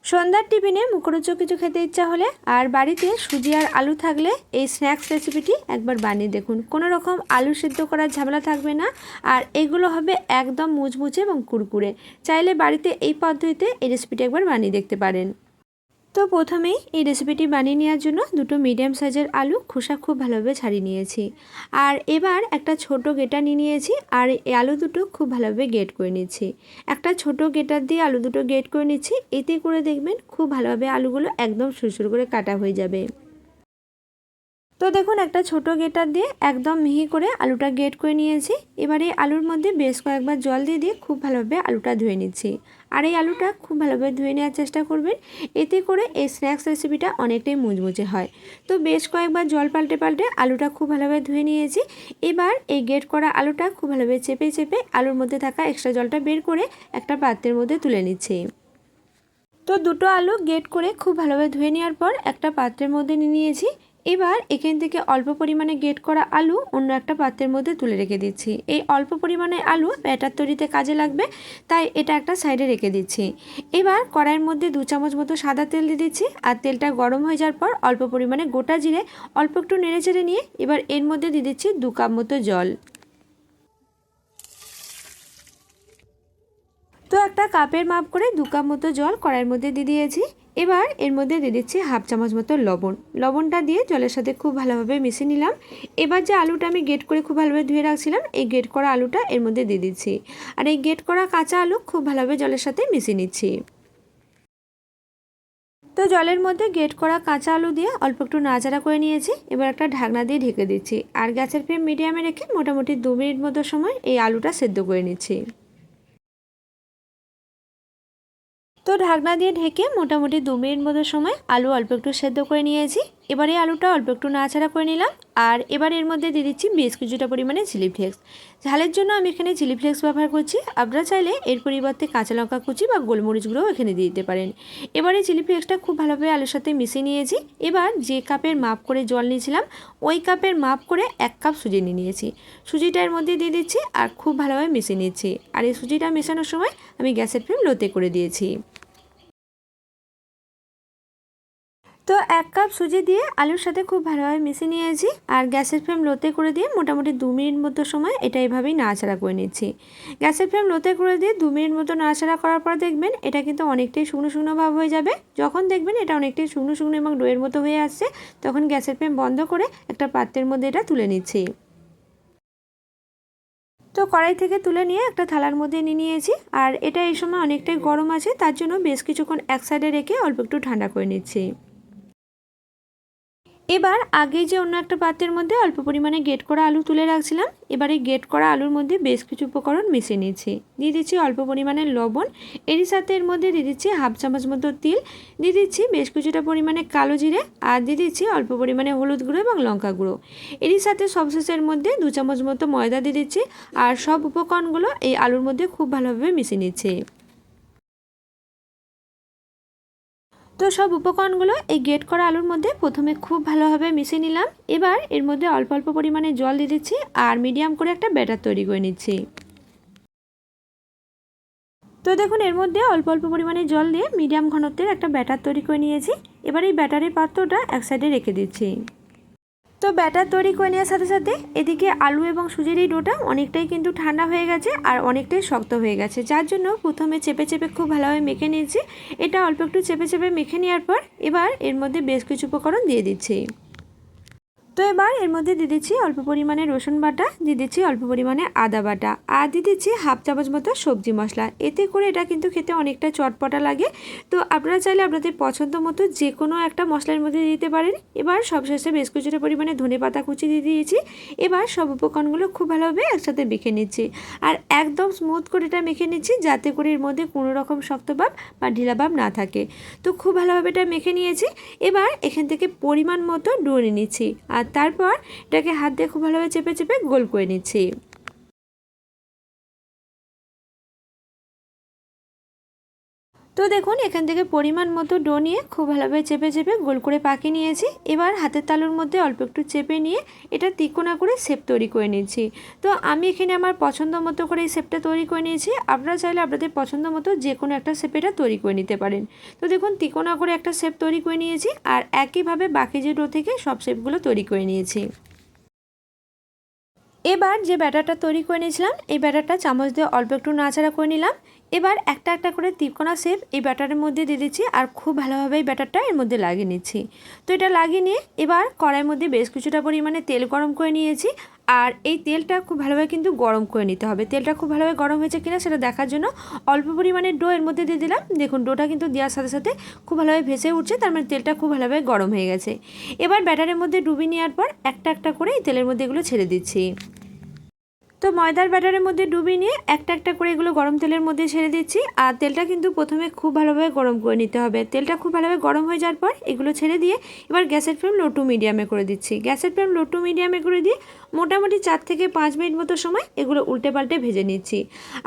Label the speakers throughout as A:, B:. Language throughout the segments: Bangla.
A: সন্ধ্যার টিফিনে মুখরোচক কিছু খেতে ইচ্ছা হলে আর বাড়িতে সুজি আর আলু থাকলে এই স্ন্যাক্স রেসিপিটি একবার বানিয়ে দেখুন। কোনো রকম আলু সিদ্ধ করার ঝামেলা থাকবে না, আর এগুলো হবে একদম মুচমুচে এবং কুরকুরে। চাইলে বাড়িতে এই পদ্ধতিতে এই রেসিপিটি একবার বানিয়ে দেখতে পারেন। তো প্রথমেই এই রেসিপিটি বানিয়ে নেওয়ার জন্য দুটো মিডিয়াম সাইজের আলু খোসা খুব ভালোভাবে ছাড়িয়ে নিয়েছি। আর এবার একটা ছোট গেটার নিয়ে নিয়েছি, আর এই আলু দুটো খুব ভালোভাবে গ্রেট করে নিচ্ছি। একটা ছোট গেটার দিয়ে আলু দুটো গ্রেট করে নিচ্ছি, এতে করে দেখবেন খুব ভালোভাবে আলুগুলো একদম সুরসুর করে কাটা হয়ে যাবে। তো দেখুন একটা ছোট গেটার দিয়ে একদম মিহি করে আলুটা গ্রেট করে নিয়েছি। এবারে আলুর মধ্যে বেশ কয়েকবার জল দিয়ে খুব ভালোভাবে আলুটা ধুয়ে নিচ্ছি। আর এই আলুটা খুব ভালোভাবে ধুয়ে নেওয়ার চেষ্টা করবেন, এতে করে এই স্ন্যাক্স রেসিপিটা অনেকটাই মুচমুচে হয়। তো বেশ কয়েকবার জল পাল্টে পাল্টে আলুটা খুব ভালোভাবে ধুয়ে নিয়েছি। এবার এই গ্রেট করা আলুটা খুব ভালোভাবে চেপে চেপে আলুর মধ্যে থাকা এক্সট্রা জলটা বের করে একটা পাত্রের মধ্যে তুলে নিচ্ছি। তো দুটো আলু গ্রেট করে খুব ভালোভাবে ধুয়ে নেওয়ার পর একটা পাত্রের মধ্যে নিয়ে নিয়েছি। এবার এখান থেকে অল্প পরিমাণে গ্রেট করা আলু অন্য একটা পাত্রের মধ্যে তুলে রেখে দিচ্ছি। এই অল্প পরিমাণে আলু ব্যাটার তৈরিতে কাজে লাগবে, তাই এটা একটা সাইডে রেখে দিচ্ছি। এবার কড়াইয়ের মধ্যে 2 চামচ মতো সাদা তেল দিয়ে দিচ্ছি, আর তেলটা গরম হয়ে যাওয়ার পর অল্প পরিমাণে গোটা জিরে অল্প একটু নেড়ে চেড়ে নিয়ে এবার এর মধ্যে দিয়ে দিচ্ছি 2 কাপ মতো জল। তো একটা কাপের মাপ করে 2 কাপ মতো জল কড়াইয়ের মধ্যে দিয়ে দিয়েছি। এবার এর মধ্যে দিয়ে দিচ্ছি হাফ চামচ মতো লবণ। লবণটা দিয়ে জলের সাথে খুব ভালোভাবে মিশিয়ে নিলাম। এবার যে আলুটা আমি গ্রেট করে খুব ভালোভাবে ধুয়ে রাখছিলাম, এই গ্রেট করা আলুটা এর মধ্যে দিয়ে দিচ্ছি। আর এই গ্রেট করা কাঁচা আলু খুব ভালোভাবে জলের সাথে মিশিয়ে নিচ্ছি। তো জলের মধ্যে গ্রেট করা কাঁচা আলু দিয়ে অল্প একটু নাড়াচাড়া করে নিয়েছি। এবার একটা ঢাকনা দিয়ে ঢেকে দিচ্ছি, আর গ্যাসের ফ্লেম মিডিয়ামে রেখে মোটামুটি 2 মিনিট মতো সময় এই আলুটা সেদ্ধ করে নিচ্ছি। তো ঢাকনা দিয়ে ঢেকে মোটামুটি 2 মিনিট মতো সময় আলু অল্প একটু সেদ্ধ করে নিয়েছি। এবারে আলুটা অল্প একটু নাড়াচাড়া করে নিলাম, আর এবার এর মধ্যে দিয়ে দিচ্ছি বেশ কিছুটা পরিমাণে চিলি ফ্লেক্স। ঝালের জন্য আমি এখানে চিলি ফ্লেক্স ব্যবহার করছি, আপনারা চাইলে এর পরিবর্তে কাঁচা লঙ্কা কুচি বা গোলমরিচ গুঁড়োও এখানে দিয়ে দিতে পারেন। এবারে চিলি ফ্লেক্সটা খুব ভালোভাবে আলুর সাথে মিশিয়ে নিয়েছি। এবার যে কাপের মাপ করে জল নিয়েছিলাম, ওই কাপের মাপ করে 1 কাপ সুজি নিয়ে নিয়েছি। সুজিটা এর মধ্যে দিয়ে দিচ্ছি আর খুব ভালোভাবে মিশিয়ে নিচ্ছি। আর এই সুজিটা মেশানোর সময় আমি গ্যাসের ফ্লেম লোতে করে দিয়েছি। তো 1 কাপ সুজি দিয়ে আলুর সাথে খুব ভালোভাবে মিশিয়ে নিয়েছি, আর গ্যাসের ফ্লেম লোতে করে দিয়ে মোটামুটি 2 মিনিট মতো সময় এটা এভাবেই নাড়াচাড়া করে নিচ্ছি। গ্যাসের ফ্লেম লোতে করে দিয়ে 2 মিনিট মতো নাড়াচাড়া করার পর দেখবেন এটা কিন্তু অনেকটাই শুকনো শুকনো ভাব হয়ে যাবে। যখন দেখবেন এটা অনেকটাই শুকনো শুকনো এবং ডোয়ের মতো হয়ে আসছে, তখন গ্যাসের ফ্লেম বন্ধ করে একটা পাত্রের মধ্যে এটা তুলে নিচ্ছি। তো কড়াই থেকে তুলে নিয়ে একটা থালার মধ্যে নিয়ে নিয়েছি, আর এটা এই সময় অনেকটাই গরম আছে, তার জন্য বেশ কিছুক্ষণ এক সাইডে রেখে অল্প একটু ঠান্ডা করে নিচ্ছি। এবার আগে যে অন্য একটা পাত্রের মধ্যে অল্প পরিমাণে গ্রেট করা আলু তুলে রাখছিলাম, এবার এই গ্রেট করা আলুর মধ্যে বেশ কিছু উপকরণ মিশিয়ে নিচ্ছি। দিয়ে দিচ্ছি অল্প পরিমাণে লবণ, এরই সাথে এর মধ্যে দিয়ে দিচ্ছি হাফ চামচ মতো তিল, দিয়ে দিচ্ছি বেশ কিছুটা পরিমাণে কালো জিরে, আর দিয়ে দিচ্ছি অল্প পরিমাণে হলুদ গুঁড়ো এবং লঙ্কা গুঁড়ো। এরই সাথে সবশেষের মধ্যে 2 চামচ মতো ময়দা দিয়ে দিচ্ছি, আর সব উপকরণগুলো এই আলুর মধ্যে খুব ভালোভাবে মিশিয়ে নিচ্ছি। তো সব উপকরণগুলো এই গ্রেট করা আলুর মধ্যে প্রথমে খুব ভালোভাবে মিশিয়ে নিলাম। এবার এর মধ্যে অল্প অল্প পরিমাণে জল দিয়ে দিচ্ছি, আর মিডিয়াম করে একটা ব্যাটার তৈরি করে নিচ্ছি। তো দেখুন এর মধ্যে অল্প অল্প পরিমাণে জল দিয়ে মিডিয়াম ঘনত্বের একটা ব্যাটার তৈরি করে নিয়েছি। এবার এই ব্যাটারের পাত্রটা এক সাইডে রেখে দিচ্ছি। তো ব্যাটার তৈরি করে নেওয়ার সাথে সাথে এদিকে আলু এবং সুজির এই ডোটা অনেকটাই কিন্তু ঠান্ডা হয়ে গেছে, আর অনেকটাই শক্ত হয়ে গেছে, যার জন্য প্রথমে চেপে চেপে খুব ভালোভাবে মেখে নিয়েছি। এটা অল্প একটু চেপে চেপে মেখে নেওয়ার পর এবার এর মধ্যে বেশ কিছু উপকরণ দিয়ে দিচ্ছি। তো এবার এর মধ্যে দিয়ে দিচ্ছি অল্প পরিমাণে রসুন বাটা, দিয়ে দিচ্ছি অল্প পরিমাণে আদা বাটা, আর দিয়ে দিচ্ছি হাফ চামচ মতো সবজি মশলা। এতে করে এটা কিন্তু খেতে অনেকটা চটপটা লাগে। তো আপনারা চাইলে আপনাদের পছন্দ মতো যে কোনো একটা মশলার মধ্যে দিতে পারেন। এবার সবশেষে বেশ কিছুটা পরিমাণে ধনেপাতা কুচি দিয়ে দিয়েছি। এবার সব উপকরণগুলো খুব ভালোভাবে একসাথে মেখে নিচ্ছি, আর একদম স্মুথ করে এটা মেখে নিচ্ছি, যাতে করে এর মধ্যে কোনো রকম শক্ত ভাব বা ঢিলা ভাব না থাকে। তো খুব ভালোভাবে এটা মেখে নিয়েছি। এবার এখান থেকে পরিমাণ মতো ডো নিয়ে নিচ্ছি, আর তারপর এটাকে হাত দিয়ে খুব ভালোভাবে চেপে চেপে গোল করে নিচ্ছি। তো দেখুন এখান থেকে পরিমাণ মতো ডো নিয়ে খুব ভালোভাবে চেপে চেপে গোল করে পাকিয়ে নিয়েছি। এবার হাতের তালুর মধ্যে অল্প একটু চেপে নিয়ে এটা তিকোনা করে শেপ তৈরি করে নিয়েছি। তো আমি এখানে আমার পছন্দ মতো করে এই শেপটা তৈরি করে নিয়েছি। আপনারা চাইলে আপনাদের পছন্দ মতো যে কোনো একটা শেপে এটা তৈরি করে নিতে পারেন। তো দেখুন তিকোনা করে একটা শেপ তৈরি করে নিয়েছি আর একইভাবে বাকি যে ডো থেকে সব শেপগুলো তৈরি করে নিয়েছি। এবার যে ব্যাটারটা তৈরি করে নিয়েছিলাম এই ব্যাটারটা চামচ দিয়ে অল্প একটু নাড়াচাড়া করে নিলাম। এবার একটা একটা করে তিকোনা শেপ এই ব্যাটারের মধ্যে দিয়ে দিচ্ছি আর খুব ভালোভাবে এই ব্যাটারটা এর মধ্যে লাগিয়ে নিচ্ছি। তো এটা লাগিয়ে নিয়ে এবার কড়াইয়ের মধ্যে বেশ কিছুটা পরিমাণে তেল গরম করে নিয়েছি। আর এই তেলটা খুব ভালোভাবে কিন্তু গরম করে নিতে হবে। তেলটা খুব ভালোভাবে গরম হয়েছে কিনা সেটা দেখার জন্য অল্প পরিমাণে ডো এর মধ্যে দিয়ে দিলাম। দেখুন ডোটা কিন্তু দেওয়ার সাথে সাথে খুব ভালোভাবে ভেসে উঠছে, তার মানে তেলটা খুব ভালোভাবে গরম হয়ে গেছে। এবার ব্যাটারের মধ্যে ডুবিয়ে নেওয়ার পর একটা একটা করে এই তেলের মধ্যে এগুলো ছেড়ে দিচ্ছি। তো ময়দার ব্যাটারের মধ্যে ডুবিয়ে নিয়ে একটা একটা করে এগুলো গরম তেলের মধ্যে ছেড়ে দিচ্ছি। আর তেলটা কিন্তু প্রথমে খুব ভালোভাবে গরম করে নিতে হবে। তেলটা খুব ভালোভাবে গরম হয়ে যাওয়ার পর এগুলো ছেড়ে দিয়ে এবার গ্যাসের ফ্লেম লো টু মিডিয়ামে করে দিচ্ছি। গ্যাসের ফ্লেম লো টু মিডিয়ামে করে দিয়ে মোটামুটি 4 থেকে 5 মিনিট মতো সময় এগুলো উল্টে পাল্টে ভেজে নিচ্ছি।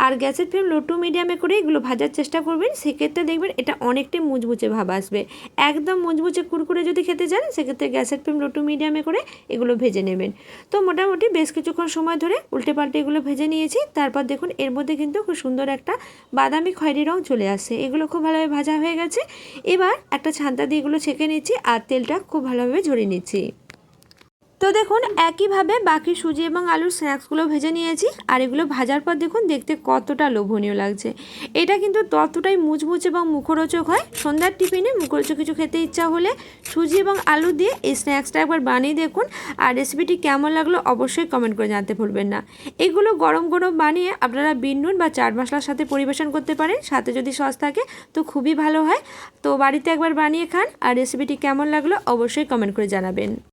A: আর গ্যাসের ফ্লেম লো টু মিডিয়ামে করে এগুলো ভাজার চেষ্টা করবেন, সেক্ষেত্রে দেখবেন এটা অনেকটাই মুচমুচে ভাব আসবে। একদম মুচমুচে কুরকুরে যদি খেতে চান সেক্ষেত্রে গ্যাসের ফ্লেম লো টু মিডিয়ামে করে এগুলো ভেজে নেবেন। তো মোটামুটি বেশ কিছুক্ষণ সময় ধরে উল্টে পাল্টে এগুলো ভেজে নিয়েছি। তারপর দেখুন এর মধ্যে কিন্তু খুব সুন্দর একটা বাদামি খয়েরি রং চলে আসছে। এগুলো খুব ভালোভাবে ভাজা হয়ে গেছে। এবার একটা ছান্তা দিয়ে এগুলো ছেঁকে নিচ্ছি আর তেলটা খুব ভালোভাবে ঝরিয়ে নিচ্ছি। তো দেখুন একইভাবে বাকি সুজি এবং আলুর স্ন্যাক্সগুলো ভেজে নিয়েছি আর এগুলো ভাজার পর দেখুন দেখতে কতটা লোভনীয় লাগছে। এটা কিন্তু ততটাই মুচমুচ এবং মুখরোচক হয়। সন্ধ্যার টিফিনে মুখরোচক কিছু খেতে ইচ্ছা হলে সুজি এবং আলু দিয়ে এই স্ন্যাক্সটা একবার বানিয়ে দেখুন। আর রেসিপিটি কেমন লাগলো অবশ্যই কমেন্ট করে জানাতে ভুলবেন না। এগুলো গরম গরম বানিয়ে আপনারা বিন নুন বা চাট মশলার সাথে পরিবেশন করতে পারেন, সাথে যদি সস থাকে তো খুবই ভালো হয়। তো বাড়িতে একবার বানিয়ে খান আর রেসিপিটি কেমন লাগলো অবশ্যই কমেন্ট করে জানাবেন।